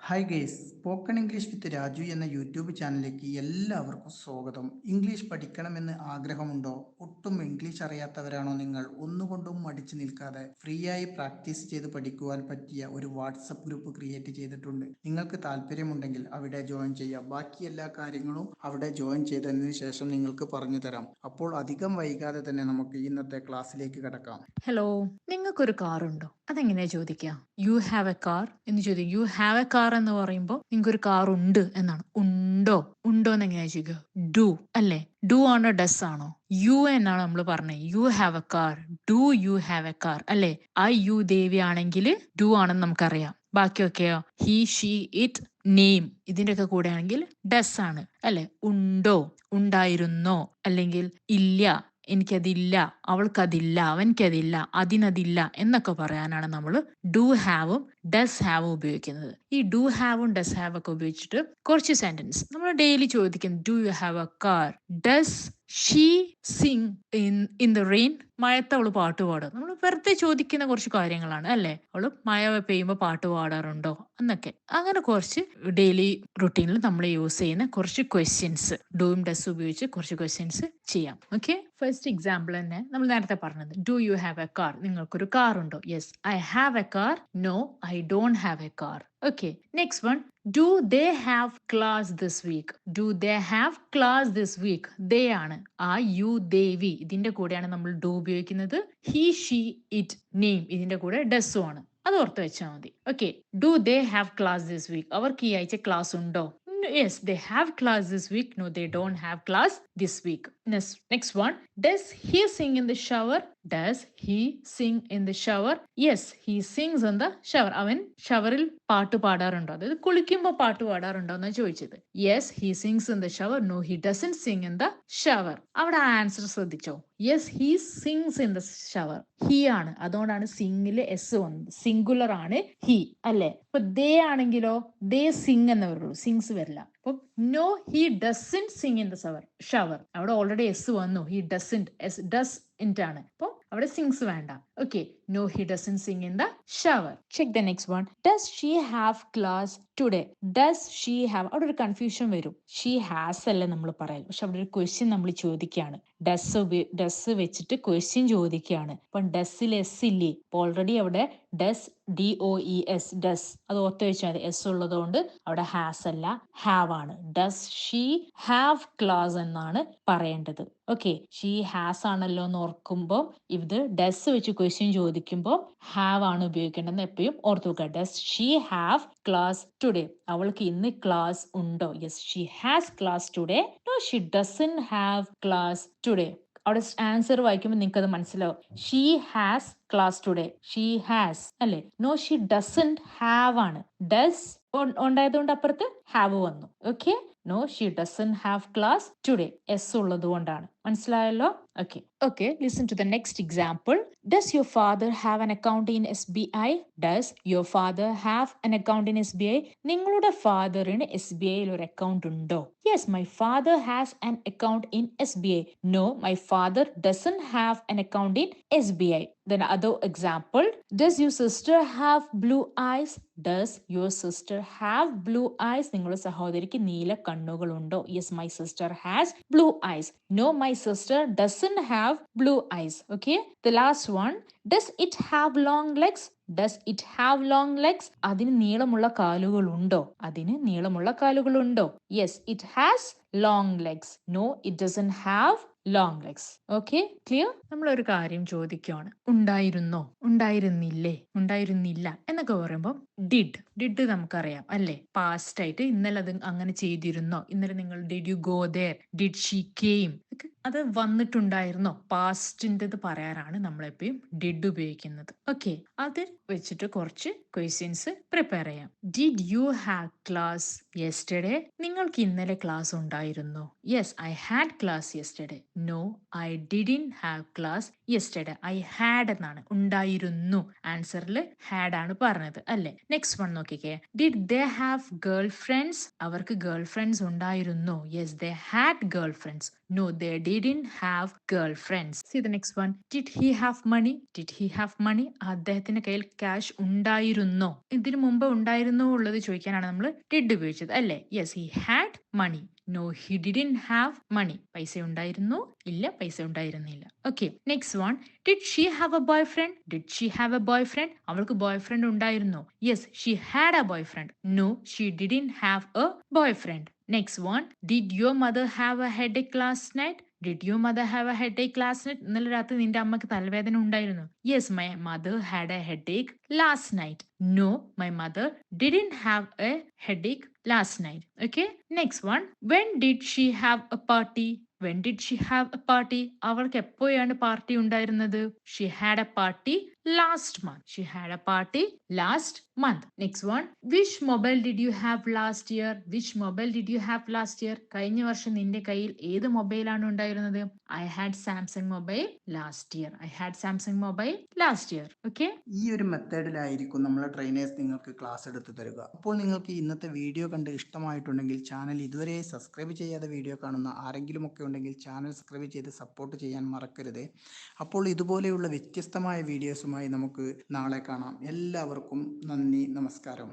Hi guys spoken English with Raju എന്ന YouTube ചാനലിലേക്ക് എല്ലാവർക്കും സ്വാഗതം. ഇംഗ്ലീഷ് പഠിക്കണമെന്ന് ആഗ്രഹമുണ്ടോ? ഒട്ടും ഇംഗ്ലീഷ് അറിയാത്തവരാണോ നിങ്ങൾ? ഒന്നുകൊണ്ടും മടിച്ചു നിൽക്കാതെ ഫ്രീ ആയി പ്രാക്ടീസ് ചെയ്ത് പഠിക്കുവാൻ പറ്റിയ ഒരു വാട്സപ്പ് ഗ്രൂപ്പ് ക്രിയേറ്റ് ചെയ്തിട്ടുണ്ട്. നിങ്ങൾക്ക് താല്പര്യമുണ്ടെങ്കിൽ അവിടെ ജോയിൻ ചെയ്യാം. ബാക്കി എല്ലാ കാര്യങ്ങളും അവിടെ ജോയിൻ ചെയ്തതിന് ശേഷം നിങ്ങൾക്ക് പറഞ്ഞു തരാം. അപ്പോൾ അധികം വൈകാതെ തന്നെ നമുക്ക് ഇന്നത്തെ ക്ലാസ്സിലേക്ക് കടക്കാം. ഹലോ, നിങ്ങൾക്കൊരു കാറുണ്ടോ? അതെങ്ങനെയാ ചോദിക്കുക? യു ഹാവ് എ കാർ എന്ന് ചോദിക്കും. യു ഹാവ് എ കാർ എന്ന് പറയുമ്പോൾ നിങ്ങൾക്ക് ഒരു കാർ ഉണ്ട് എന്നാണ്. ഉണ്ടോ ഉണ്ടോ എന്ന് എങ്ങനെയാ ചോദിക്കുക? ഡു അല്ലേ? ഡു ആണോ ഡസ് ആണോ? യു എന്നാണ് നമ്മൾ പറഞ്ഞത്. U have a car. Do you have a car അല്ലേ? യു ദേവി ആണെങ്കിൽ ഡു ആണെന്ന് നമുക്കറിയാം. ബാക്കിയൊക്കെയോ ഹി ഷീ ഇറ്റ് നെയിം ഇതിന്റെ ഒക്കെ കൂടെ ആണെങ്കിൽ ഡസ് ആണ് അല്ലെ? ഉണ്ടോ, ഉണ്ടായിരുന്നോ, അല്ലെങ്കിൽ ഇല്ല, എനിക്കതില്ല, അവൾക്കതില്ല, അവൻക്കതില്ല, അതിനതില്ല എന്നൊക്കെ പറയാനാണ് നമ്മൾ ഡു ഹാവും ഡസ് ഹാവും ഉപയോഗിക്കുന്നത്. ഈ ഡു ഹാവും ഡസ് ഹാവ് ഒക്കെ ഉപയോഗിച്ചിട്ട് കുറച്ച് സെന്റൻസ് നമ്മൾ ഡെയിലി ചോദിക്കും. Do you have a car? Does she Singh in the rain? മഴത്ത് അവള് പാട്ട് പാടും. നമ്മൾ വെറുതെ ചോദിക്കുന്ന കുറച്ച് കാര്യങ്ങളാണ് അല്ലെ? അവള് മഴ പെയ്യുമ്പോൾ പാട്ട് പാടാറുണ്ടോ എന്നൊക്കെ. അങ്ങനെ കുറച്ച് ഡെയിലി റുട്ടീനിൽ നമ്മൾ യൂസ് ചെയ്യുന്ന കുറച്ച് ക്വസ്റ്റ്യൻസ് ഡൂയും ഡസ് ഉപയോഗിച്ച് കുറച്ച് ക്വസ്റ്റ്യൻസ് ചെയ്യാം. ഓക്കെ, ഫസ്റ്റ് എക്സാമ്പിൾ തന്നെ നമ്മൾ നേരത്തെ പറഞ്ഞത്. Do you have a car? നിങ്ങൾക്കൊരു കാർ ഉണ്ടോ? Yes, I have a car. No, I don't have a car. Okay, next one. Do they have class this week? Do they have class this week? They ആണ്. You they we ഇതിന്റെ കൂടെയാണ് നമ്മൾ do ഉപയോഗിക്കുന്നത്. He she it name ഇതിന്റെ കൂടെ ഡസ്സും ആണ്. അത് ഓർത്ത് വെച്ചാൽ മതി. Okay, do they have class this week? അവർക്ക് ഈ ആഴ്ച ക്ലാസ് ഉണ്ടോ? Yes, they have class this week. No, they don't have class this week. Next one. Does he sing in the shower? Does he sing in the shower? Yes, he sings in the shower. അവൻ ഷവറിൽ പാട്ട് പാടാറുണ്ടോ? അതായത് കുളിക്കുമ്പോൾ പാട്ട് പാടാറുണ്ടോ എന്നാണ് ചോദിച്ചത്. Yes, he sings in the shower. No, he doesn't sing in the shower. അവിടെ ആ answer ശ്രദ്ധിച്ചോ? Yes, he sings in the shower. He ആണ്. അതുകൊണ്ടാണ് സിംഗില് എസ് വന്നത്. സിംഗുലർ ആണ് ഹി അല്ലെ? ഇപ്പൊ ദേ ആണെങ്കിലോ ദേ സിംഗ് എന്ന് വരുള്ളൂ, സിങ്സ് വരില്ല. അപ്പൊ no, he doesn't sing in the shower. അവിടെ ഓൾറെഡി എസ് വന്നു. ഹി ഡസൻറ്റ്, എസ് ഡസ് ഇൻറ്റ് ആണ്. അപ്പൊ അവിടെ സിങ്സ് വേണ്ട. Okay, no, he doesn't sing in the shower. Check the next one. Does she have class today? Does she have? അവിടെ ഒരു confusion വരും. ഷീ ഹാസ് അല്ലേ നമ്മൾ പറയാം, പക്ഷെ അവിടെ ഒരു ക്വസ്റ്റ്യൻ നമ്മൾ ചോദിക്കുകയാണ്. ഡസ് വെച്ചിട്ട് ക്വസ്റ്റ്യൻ ചോദിക്കുകയാണ്. അപ്പൊ ഡസ്സിൽ എസ് ഇല്ലേ? അപ്പൊ ഓൾറെഡി അവിടെ ഡസ് DOES ഡസ് അത് ഓർത്ത് വെച്ചാൽ മതി. എസ് ഉള്ളതുകൊണ്ട് അവിടെ ഹാസ് അല്ല, ഹാവ് ആണ്. ഡസ് ഷീ ഹാവ് ക്ലാസ് എന്നാണ് പറയേണ്ടത്. ഓക്കെ, ഷീ ഹാസ് ആണല്ലോ എന്ന് ഓർക്കുമ്പോൾ ഇത് ഡസ് വെച്ച് ക്വസ്റ്റ്യൻ ചോദിക്കുമ്പോൾ ഹാവ് ആണ് ഉപയോഗിക്കേണ്ടതെന്ന് എപ്പോഴും ഓർത്ത് വെക്കുക. Does she have class today? അവൾക്ക് ഇന്ന് ക്ലാസ് ഉണ്ടോ? Yes, she has class today. No, she doesn't have class today. അവിടെ ആൻസർ വായിക്കുമ്പോൾ നിങ്ങൾക്ക് അത് മനസ്സിലാവും. She has class today. She has അല്ലെ? നോ, ഷീ ഡസൻറ്റ് ഹാവ് ആണ്. ഡസ് ഉണ്ടായതുകൊണ്ട് അപ്പുറത്ത് ഹാവ് വന്നു. Okay, no, she doesn't have class today. S ഉള്ളത് കൊണ്ടാണ്. മനസ്സിലായല്ലോ? Okay. Okay, listen to the next example. Does your father have an account in SBI? Does your father have an account in SBI? നിങ്ങളുടെ ഫാദറിന് SBI ഒരു account ഉണ്ടോ? Yes, my father has an account in SBI. No, my father doesn't have an account in SBI. Then other example. Does your sister have blue eyes? Does your sister have blue eyes? നിങ്ങളുടെ സഹോദരിക്ക് നീല കണ്ണുകൾ ഉണ്ടോ? Yes, my sister has blue eyes. No, my sister doesn't have blue eyes. Okay, the last one. Does it have long legs? Does it have long legs? അതിന് നീളമുള്ള കാലുകൾ ഉണ്ടോ? അതിന് നീളമുള്ള കാലുകൾ ഉണ്ടോ? Yes, it has long legs. No, it doesn't have long legs. Okay, clear? നമ്മൾ ഒരു കാര്യം ചോദിക്കുകയാണ്. ഉണ്ടായിരുന്നോ, ഉണ്ടായിരുന്നില്ലേ, ഉണ്ടായിരുന്നില്ല എന്നൊക്കെ പറയുമ്പോൾ ഡിഡ് നമുക്കറിയാം അല്ലെ? പാസ്റ്റ് ആയിട്ട് ഇന്നലെ അത് അങ്ങനെ ചെയ്തിരുന്നോ? ഇന്നലെ നിങ്ങൾ did you go there? Did she came? അത് വന്നിട്ടുണ്ടായിരുന്നോ? പാസ്റ്റിൻ്റെത് പറയാനാണ് നമ്മളെപ്പോഴും ഡിഡ് ഉപയോഗിക്കുന്നത്. ഓക്കെ, അത് വെച്ചിട്ട് കുറച്ച് ക്വസ്റ്റ്യൻസ് പ്രിപ്പയർ ചെയ്യാം. Did you have class yesterday? നിങ്ങൾക്ക് ഇന്നലെ ക്ലാസ് ഉണ്ടായിരുന്നോ? Yes, I had class yesterday. No, I didn't have class yesterday. I had എന്നാണ്, ഉണ്ടായിരുന്നു. ആൻസറിൽ ഹാഡ് ആണ് പറഞ്ഞത് അല്ലെ? നെക്സ്റ്റ് വൺ നോക്കിക്കേ. Did they have girlfriends? അവർക്ക് ഗേൾ ഫ്രണ്ട്സ് ഉണ്ടായിരുന്നോ? Yes, they had girlfriends. No, they didn't have girlfriends. See the next one. Did he have money? Did he have money? അദ്ദേഹത്തിന്റെ കയ്യിൽ cash ഉണ്ടായിരുന്നോ? ഇതിനു മുമ്പ് ഉണ്ടായിരുന്നോ ഉള്ളത് ചോദിക്കാനാണ് നമ്മൾ did ഉപയോഗിച്ചത് അല്ലേ? Yes, he had money. No, he didn't have money. പൈസ ഉണ്ടായിരുന്നു? ഇല്ല, പൈസ ഉണ്ടായിരുന്നില്ല. Okay, next one. Did she have a boyfriend? Did she have a boyfriend? അവൾക്ക് ബോയ്ഫ്രണ്ട് ഉണ്ടായിരുന്നോ? Yes, she had a boyfriend. No, she didn't have a boyfriend. Next one. Did your mother have a headache last night? Did your mother have a headache last night? ഇന്നലെ രാത്രി നിന്റെ അമ്മക്ക് തലവേദന ഉണ്ടായിരുന്നു? Yes, my mother had a headache last night. No, my mother didn't have a headache last night. Okay, next one. When did she have a party? When did she have a party? അവൾക്ക് എപ്പോഴാണ് party ഉണ്ടായിരുന്നത്? She had a party last month. She had a party last month. Next one. Which mobile did you have last year? Which mobile did you have last year? കഴിഞ്ഞ വർഷം നിന്റെ കയ്യിൽ ഏത് മൊബൈലാണ് ഉണ്ടായിരുന്നത്? I had Samsung mobile last year. I had Samsung mobile last year. Okay? ഈ ഒരു മെത്തേഡിലായിരിക്കും നമ്മളെ trainers നിങ്ങൾക്ക് ക്ലാസ് എടുത്ത് തരിക. അപ്പോൾ നിങ്ങൾക്ക് ഇന്നത്തെ വീഡിയോ കണ്ട് ഇഷ്ടമായിട്ടുണ്ടെങ്കിൽ ചാനൽ ഇതുവരെ സബ്സ്ക്രൈബ് ചെയ്യാതെ വീഡിയോ കാണുന്ന ആരെങ്കിലും ഒക്കെ ഉണ്ടെങ്കിൽ ചാനൽ സബ്സ്ക്രൈബ് ചെയ്ത് സപ്പോർട്ട് ചെയ്യാൻ മറക്കരുത്. അപ്പോൾ ഇതുപോലെയുള്ള വ്യത്യസ്തമായ വീഡിയോസുമായി നമുക്ക് നാളെ കാണാം. എല്ലാവർക്കും നന്ദി, നമസ്കാരം.